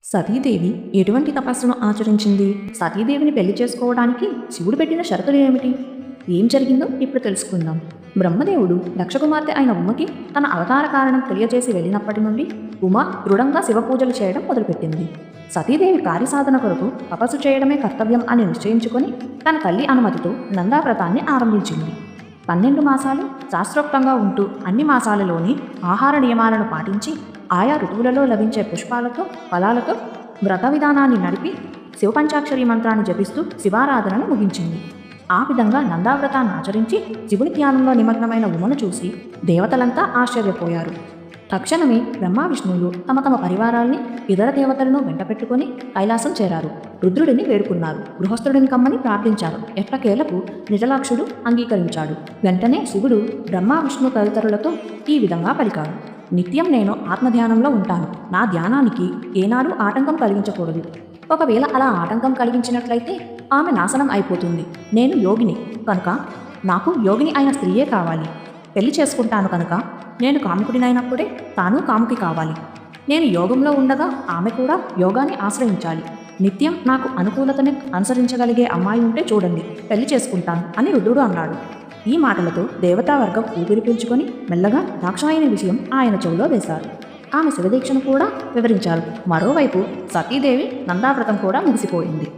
సతీదేవి ఎటువంటి తపస్సును ఆచరించింది? సతీదేవిని పెళ్లి చేసుకోవడానికి శివుడు పెట్టిన షరతులు ఏమిటి? ఏం జరిగిందో ఇప్పుడు తెలుసుకుందాం. బ్రహ్మదేవుడు దక్షకుమార్తె అయిన ఉమకి తన అవతార కారణం తెలియజేసి వెళ్ళినప్పటి నుండి ఉమ దృఢంగా శివపూజలు చేయడం మొదలుపెట్టింది. సతీదేవి కార్యసాధన కొరకు తపస్సు చేయడమే కర్తవ్యం అని నిశ్చయించుకొని తన తల్లి అనుమతితో నందావ్రతాన్ని ఆరంభించింది. 12 మాసాలు శాస్త్రోక్తంగా ఉంటూ అన్ని మాసాలలోని ఆహార నియమాలను పాటించి ఆయా ఋతువులలో లభించే పుష్పాలతో ఫలాలతో వ్రత విధానాన్ని నడిపి శివపంచాక్షరి మంత్రాన్ని జపిస్తూ శివారాధనను ముగించింది. ఆ విధంగా నందావ్రతాన్ని ఆచరించి శివుని ధ్యానంలో నిమగ్నమైన ఉమను చూసి దేవతలంతా ఆశ్చర్యపోయారు. తక్షణమే బ్రహ్మ విష్ణువులు తమ తమ పరివారాల్ని ఇతర దేవతలను వెంటపెట్టుకుని కైలాసం చేరారు. రుద్రుడిని వేడుకున్నారు. గృహస్థుడిని కమ్మని ప్రార్థించారు. ఎట్టకేలకు నిజలాక్షుడు అంగీకరించాడు. వెంటనే శివుడు బ్రహ్మ విష్ణు తదితరులతో ఈ విధంగా పలికాడు: నిత్యం నేను ఆత్మధ్యానంలో ఉంటాను. నా ధ్యానానికి ఏనాడు ఆటంకం కలిగించకూడదు. ఒకవేళ అలా ఆటంకం కలిగించినట్లయితే ఆమె నాశనం అయిపోతుంది. నేను యోగిని కనుక నాకు యోగిని అయిన స్త్రీయే కావాలి. పెళ్లి చేసుకుంటాను కనుక నేను కాముకుడినైనప్పుడే తాను కాముకి కావాలి. నేను యోగంలో ఉండగా ఆమె కూడా యోగాన్ని ఆశ్రయించాలి. నిత్యం నాకు అనుకూలతని అనుసరించగలిగే అమ్మాయి ఉంటే చూడండి, పెళ్లి చేసుకుంటాను అని రుద్రుడు అన్నాడు. ఈ మాటలతో దేవతావర్గం ఊపిరి పీల్చుకొని మెల్లగా దాక్షాయని విషయం ఆయన చెవిలో వేశారు. ఆమె శివదీక్షను కూడా వివరించారు. మరోవైపు సతీదేవి నందావ్రతం కూడా ముగిసిపోయింది.